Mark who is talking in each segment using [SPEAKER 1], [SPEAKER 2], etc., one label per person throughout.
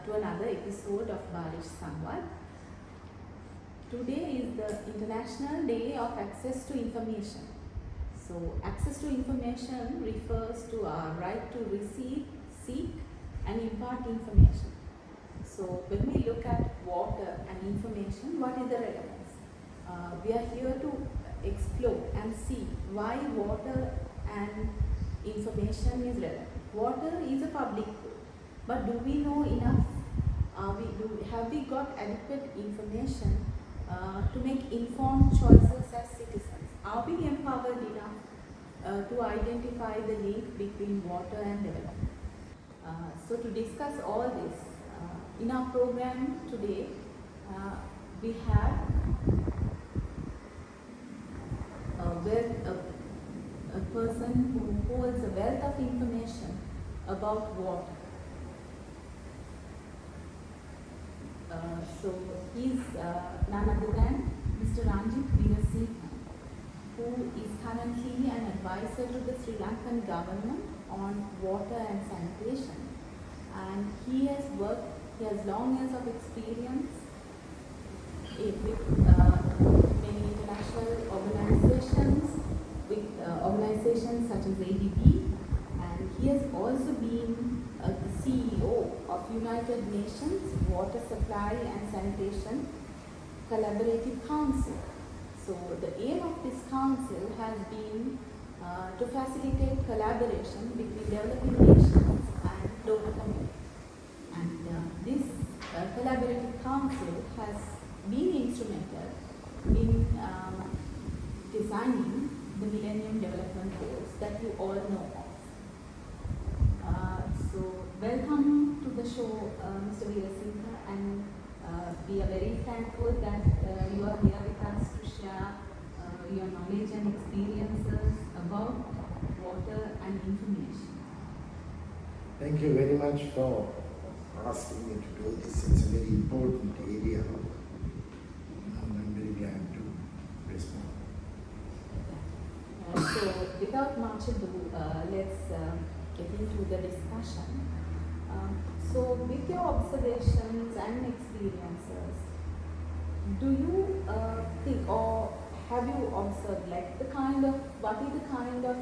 [SPEAKER 1] to another episode of Baarish Sanvaad. Today is the International Day of Access to Information. So, access to information refers to our right to receive, seek and impart information. So, when we look at water and information, what is the relevance? We are here to explore and see why water and information is relevant. Water is a public good, but do we know enough? Have we got adequate information to make informed choices as citizens? Are we empowered enough to identify the link between water and development? So to discuss all this, in our program today, we have a person who holds a wealth of information about water. So he's none other than Mr. Baarish, who is currently an advisor to the Sri Lankan government on water and sanitation. And he has long years of experience with many international organizations, with organizations such as ADB, and he has also been the CEO of United Nations Water Supply and Sanitation Collaborative Council. So the aim of this council has been to facilitate collaboration between developing nations and donor communities. And this collaborative council has been instrumental in designing the Millennium Development Goals that you all know of. So welcome to the show, Mr. Baarish, and we are very thankful that you are here with us to share your knowledge and experiences about water and information.
[SPEAKER 2] Thank you very much for asking me to do this. It's a very important area. I'm very glad to respond.
[SPEAKER 1] So without much ado, let's get into the discussion. So with your observations and experiences, do you think, or have you observed, like what is the kind of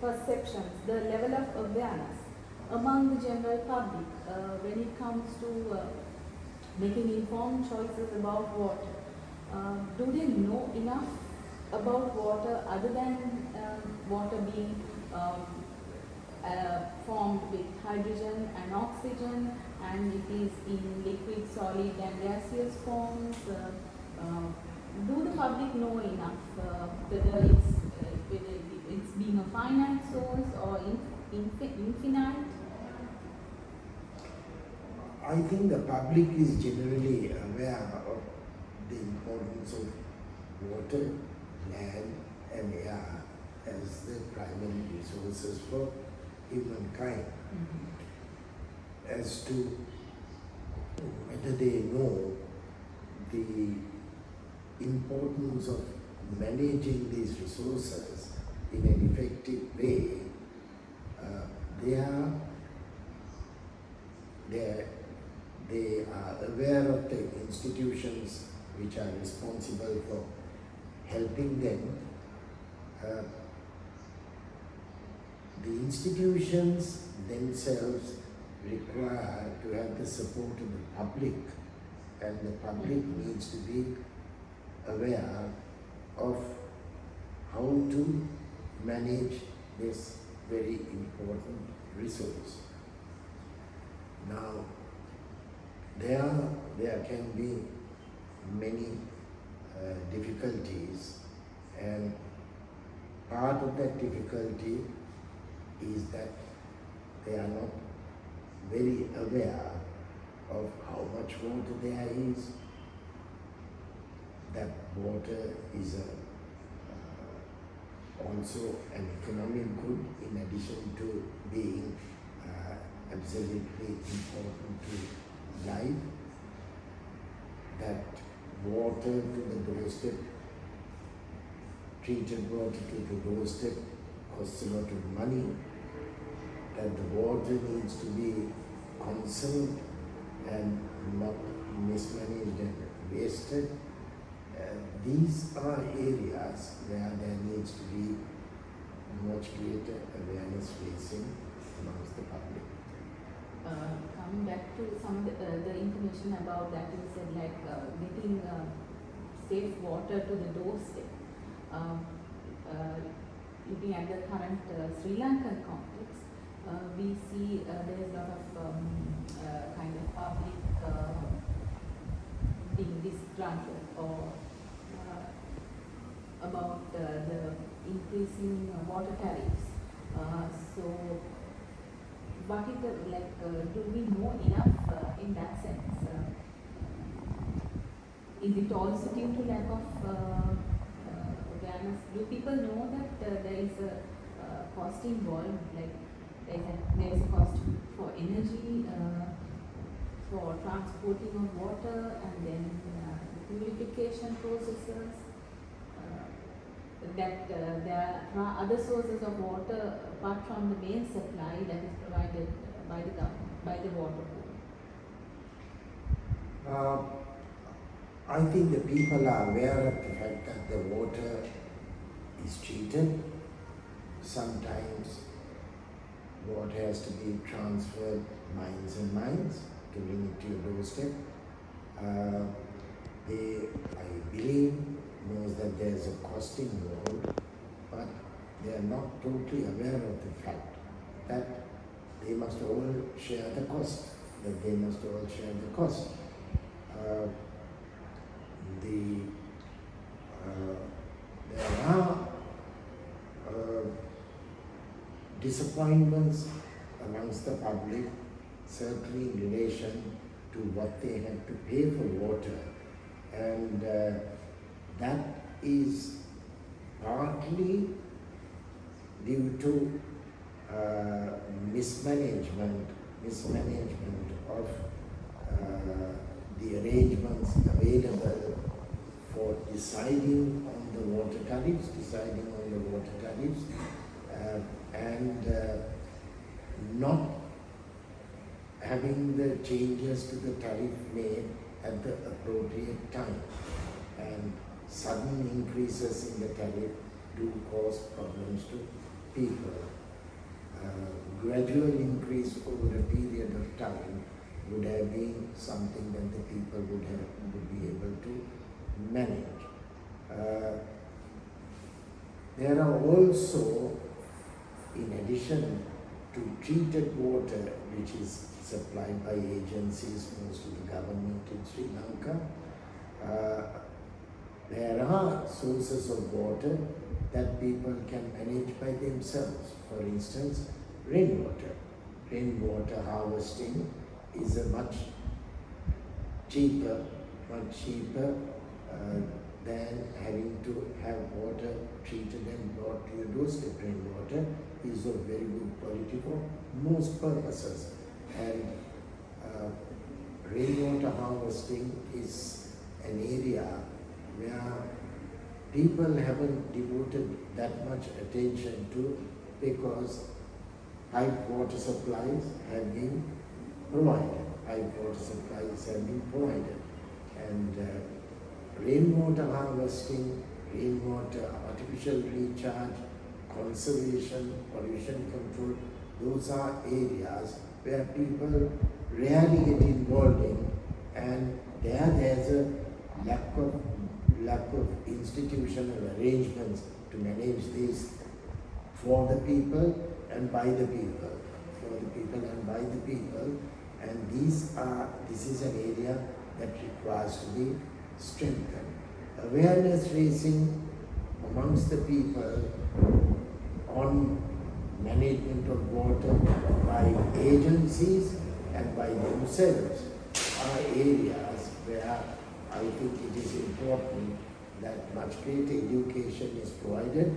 [SPEAKER 1] perceptions, the level of awareness among the general public when it comes to making informed choices about water? Do they know enough about water other than water being formed with hydrogen and oxygen, and it is in liquid, solid and gaseous forms? Do the public know enough whether it's being a finite source or infinite?
[SPEAKER 2] I think the public is generally aware of the importance of water, land and air as the primary resources for humankind. Mm-hmm. As to whether they know the importance of managing these resources in an effective way, they are aware of the institutions which are responsible for helping them. The institutions themselves require to have the support of the public, and the public needs to be aware of how to manage this very important resource. Now, there can be many difficulties, and part of that difficulty is that they are not very aware of how much water there is. That water is also an economic good, in addition to being absolutely important to life. That water to the doorstep, treated water to the doorstep, costs a lot of money. That the water needs to be conserved and not mismanaged and wasted. These are areas where there needs to be much greater awareness raising amongst the public.
[SPEAKER 1] Coming back to some of the information about that, you said like getting safe water to the doorstep. Looking at the current Sri Lankan context, we see there is a lot of kind of public being disgruntled or about the increasing water tariffs. So, what is the do we know enough in that sense? Is it also due to lack of awareness? Do people know that there is a cost involved? Like there is a cost for energy, for transporting of water, and then purification processes. That there are other sources of water apart from the main supply that is provided by the government, by the water board.
[SPEAKER 2] I think the people are aware of the fact that the water is treated. Sometimes water has to be transferred miles and miles to bring it to your doorstep. I believe, knows that there is a cost involved, but they are not totally aware of the fact that they must all share the cost. There are disappointments amongst the public, certainly in relation to what they have to pay for water, and that is partly due to mismanagement of the arrangements available for deciding on the water tariffs, and not having the changes to the tariff made at the appropriate time. And sudden increases in the tariff do cause problems to people. Gradual increase over a period of time would have been something that the people would be able to manage. There are also, in addition to treated water, which is supplied by agencies, mostly the government in Sri Lanka, there are sources of water that people can manage by themselves. For instance, rainwater. Rainwater harvesting is a much cheaper than having to have water treated and brought to your doorstep. Rainwater is of very good quality for most purposes. And rainwater harvesting is an area where people haven't devoted that much attention to, because piped water supplies have been provided. And rainwater harvesting, rainwater artificial recharge, conservation, pollution control, those are areas where people rarely get involved in, and there's a lack of institutional arrangements to manage this for the people and by the people, and this is an area that requires to be strengthened. Awareness raising amongst the people on management of water by agencies and by themselves are areas where I think it is important that much greater education is provided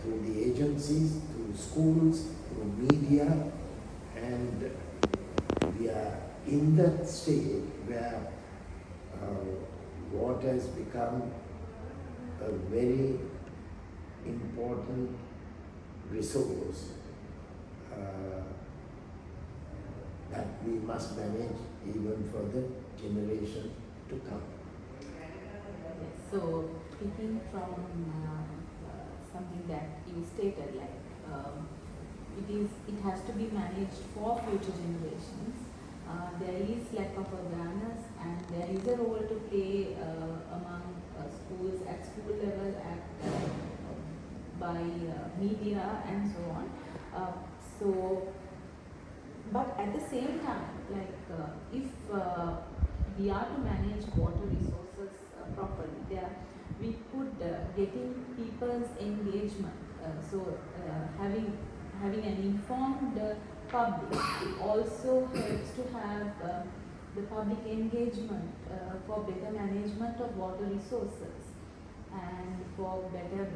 [SPEAKER 2] through the agencies, through schools, through media, and we are in that state where water has become a very important resource that we must manage even for the generation to come.
[SPEAKER 1] Yes. So speaking from something that you stated, like it has to be managed for future generations. There is lack of awareness, and there is a role to play among schools at school level, by media and so on. So, but at the same time, like if we are to manage water resources properly, we could getting people's engagement. Having an informed public also helps to have the public engagement for better management of water resources and for better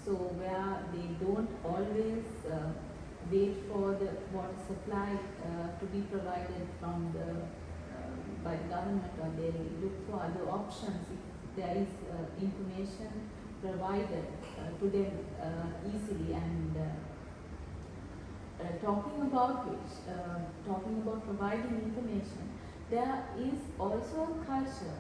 [SPEAKER 1] so where they don't always wait for the water supply to be provided from the by the government, or they look for other options if there is information provided to them easily. And talking about providing information, there is also a culture.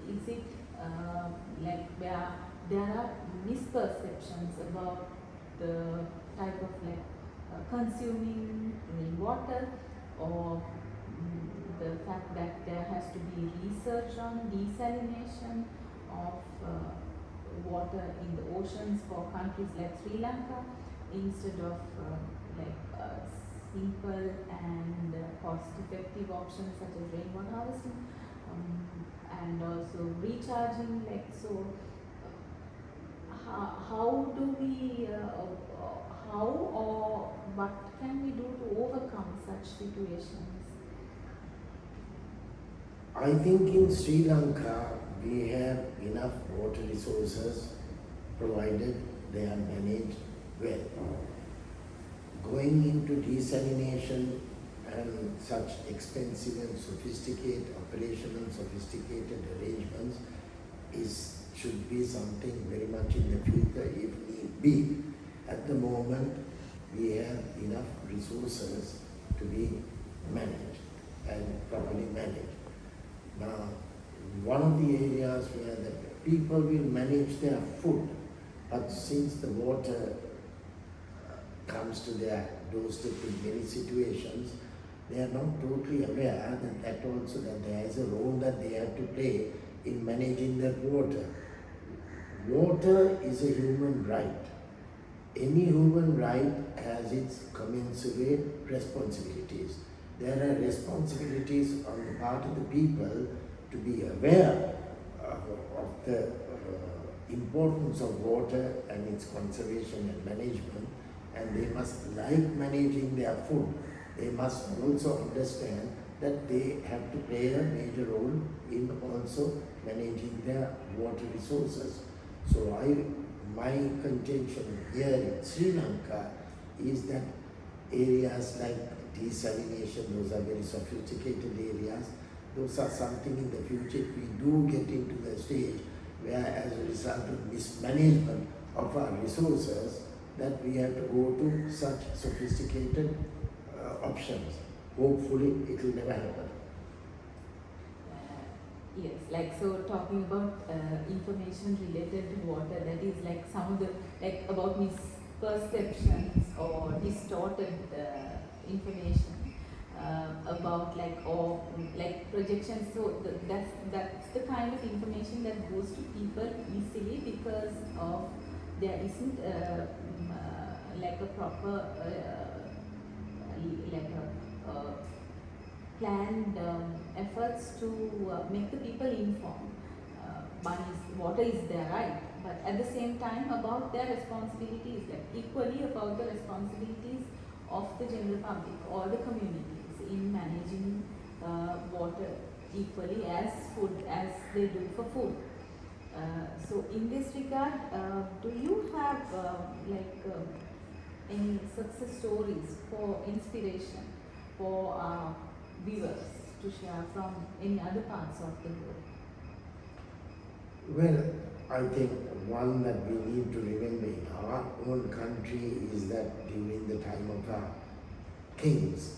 [SPEAKER 1] Is it like where there are misperceptions about the type of consuming rainwater, or the fact that there has to be research on desalination of water in the oceans for countries like Sri Lanka, instead of simple and cost-effective options such as rainwater harvesting, and also recharging. How do we how or what can we do to overcome such situations?
[SPEAKER 2] I think in Sri Lanka we have enough water resources provided they are managed well. Going into desalination and such expensive and sophisticated arrangements should be something very much in the future if need be. At the moment, we have enough resources to be managed and properly managed. Now, one of the areas where the people will manage their food, but since the water comes to their doorstep in many situations, they are not totally aware that there is a role that they have to play in managing that water. Water is a human right. Any human right has its commensurate responsibilities. There are responsibilities on the part of the people to be aware of the importance of water and its conservation and management, and they must like managing their food. They must also understand that they have to play a major role in also managing their water resources. So my contention here in Sri Lanka is that areas like desalination, those are very sophisticated areas. Those are something in the future, if we do get into the stage where as a result of mismanagement of our resources, that we have to go to such sophisticated options. Hopefully it will never happen.
[SPEAKER 1] Yes, so talking about information related to water, that is some of the about misperceptions or distorted information about projections. So that's the kind of information that goes to people easily because of there isn't a proper planned efforts to make the people informed. Water is their right, but at the same time about their responsibilities, equally about the responsibilities of the general public or the communities in managing water equally as they do for food. So in this regard, do you have any success stories for inspiration for our viewers to share from any other parts of the world?
[SPEAKER 2] Well, I think one that we need to remember in our own country is that during the time of our kings,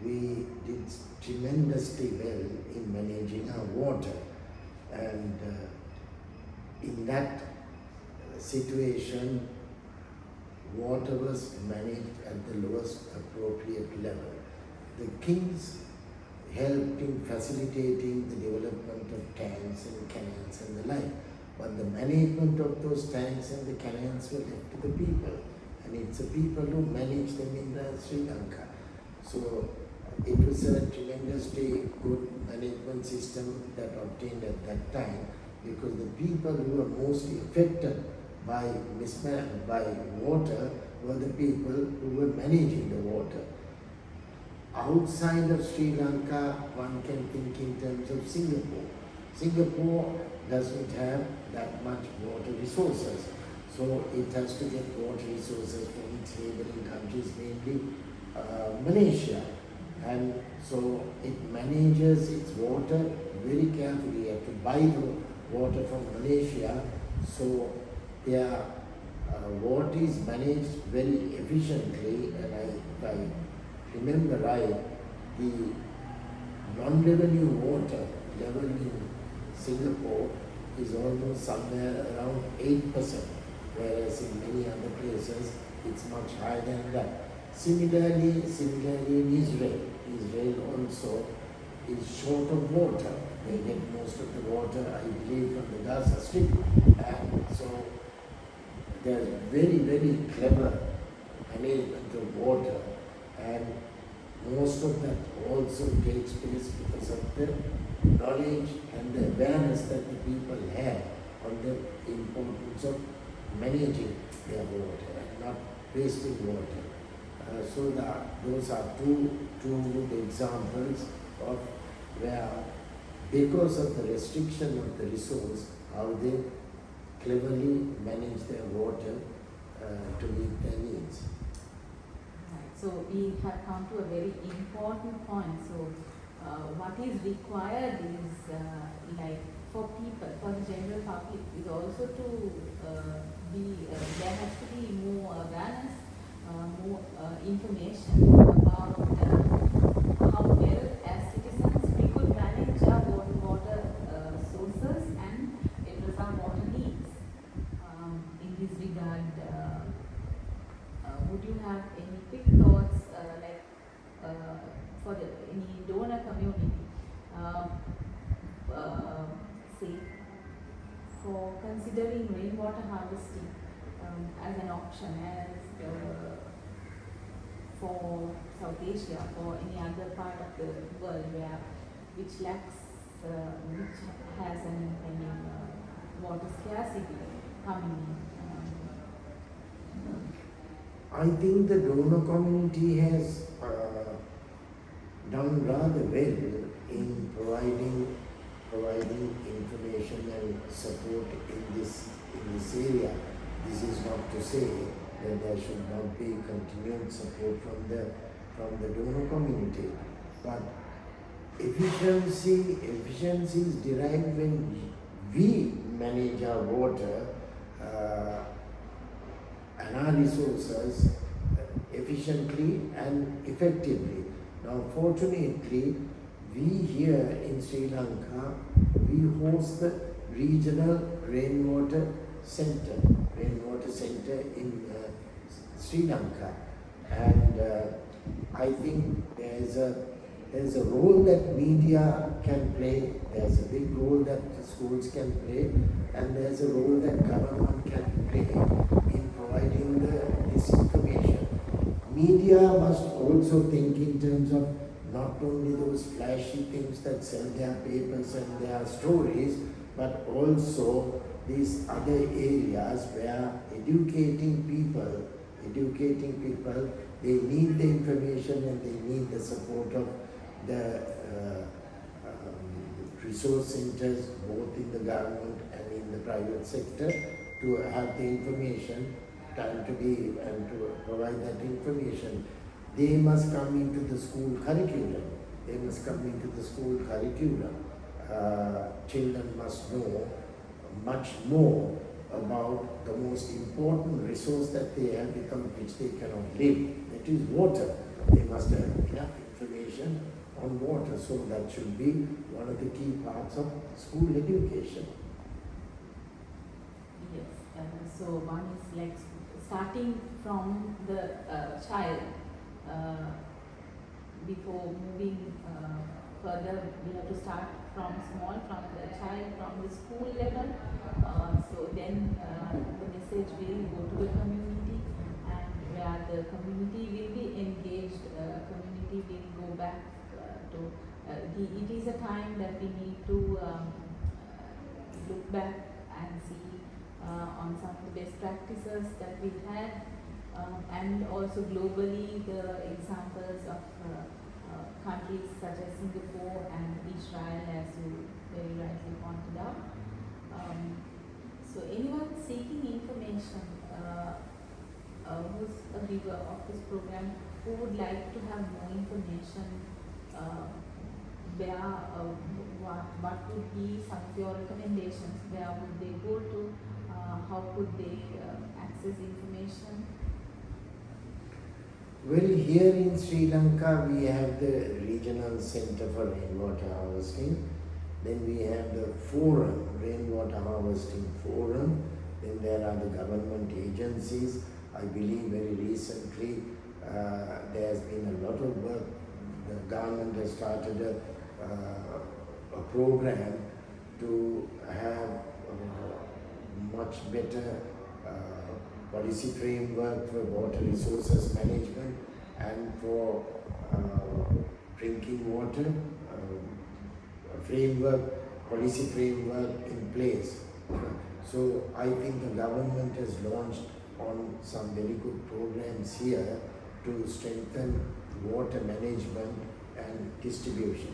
[SPEAKER 2] we did tremendously well in managing our water. And in that situation, water was managed at the lowest appropriate level. The kings helped in facilitating the development of tanks and canals and the like, but the management of those tanks and the canals were left to the people, and it's the people who manage them in Sri Lanka. So it was a tremendously good management system that obtained at that time, because the people who were mostly affected by water were the people who were managing the water. Outside of Sri Lanka, one can think in terms of Singapore. Singapore doesn't have that much water resources, so it has to get water resources from its neighboring countries, mainly Malaysia. And so it manages its water very carefully. You have to buy the water from Malaysia, so their water is managed very efficiently. And if I remember right, the non-revenue water level in Singapore is almost somewhere around 8%, whereas in many other places it's much higher than that. Similarly in Israel also is short of water. They get most of the water, I believe, from the Gaza Strip. And so there's very, very clever management of water, and most of that also takes place because of the knowledge and the awareness that the people have on the importance of managing their water and not wasting water. So those are two good examples of where, because of the restriction of the resource, how they cleverly manage their water to meet their needs.
[SPEAKER 1] Right. So we have come to a very important point. So what is required is like for people, for the general public, is also to there has to be more awareness, more information about how well as citizens we could manage our water sources and address our water needs. In this regard, would you have any quick thoughts for any donor community, say, for considering rainwater harvesting as an option, as for South Asia, for any other part of the world which lacks, which has an impending water scarcity coming in?
[SPEAKER 2] I think the donor community has done rather well in providing information and support in this area. This is not to say that there should not be continued support from the donor community, but efficiency is derived when we manage our water and our resources efficiently and effectively. Now, fortunately, we here in Sri Lanka, we host the regional rainwater center in Sri Lanka, and I think there's a role that media can play, there's a big role that the schools can play, and there's a role that government can play in providing this information. Media must also think in terms of not only those flashy things that sell their papers and their stories, but also these other areas where educating people, they need the information and they need the support of the resource centers, both in the government and in the private sector, to have the information and to provide that information. They must come into the school curriculum. Children must know much more about the most important resource that they have, without which they cannot live, that is water. they must have enough information on water. So that should be one of the key parts of school education.
[SPEAKER 1] Yes, so one is like starting from the child. Before moving further, we have to start from small, from the child, from the school level. So then the message will go to the community, and where the community will be engaged, community will go back to, it is a time that we need to look back and see on some of the best practices that we had, and also globally the examples of countries such as Singapore and Israel, as you very rightly pointed out. So anyone seeking information who's a viewer of this program who would like to have more information, what would be some of your recommendations? Where would they go to? How could they access information?
[SPEAKER 2] Well, here in Sri Lanka, we have the Regional Center for Rainwater Harvesting. Then we have the Forum, Rainwater Harvesting Forum. Then there are the government agencies. I believe very recently there has been a lot of work. The government has started a program to have much better policy framework for water resources management and for drinking water, policy framework in place. So I think the government has launched on some very good programs here to strengthen water management and distribution,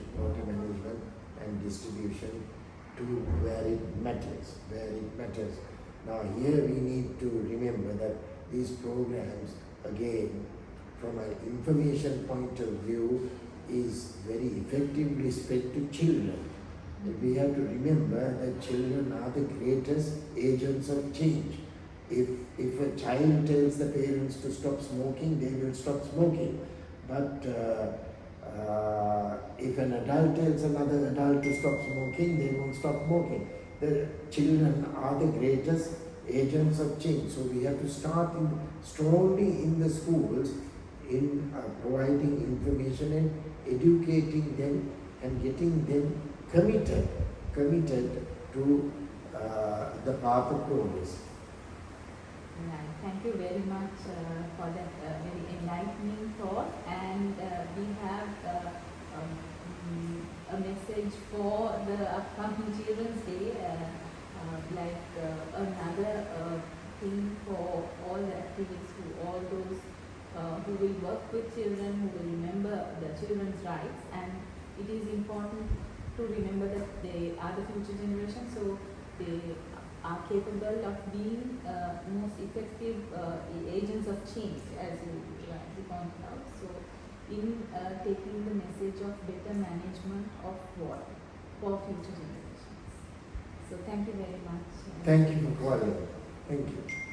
[SPEAKER 2] to where it matters. Now here we need to remember that these programs, again, from an information point of view, is very effectively spread to children. And we have to remember that children are the greatest agents of change. If a child tells the parents to stop smoking, they will stop smoking. But if an adult tells another adult to stop smoking, they won't stop smoking. The children are the greatest agents of change. So we have to start strongly in the schools in providing information and educating them and getting them committed to the path of progress.
[SPEAKER 1] Right. Thank you very much for that very enlightening thought. And we have a message for the upcoming Children's Day, another thing for all the activists, all those who will work with children, who will remember the children's rights. And it is important to remember that they are the future generation, so they are capable of being most effective agents of change, as you rightly pointed out. So in taking the message of better management of water for future generations. So thank you very much.
[SPEAKER 2] Thank you for calling. Thank you.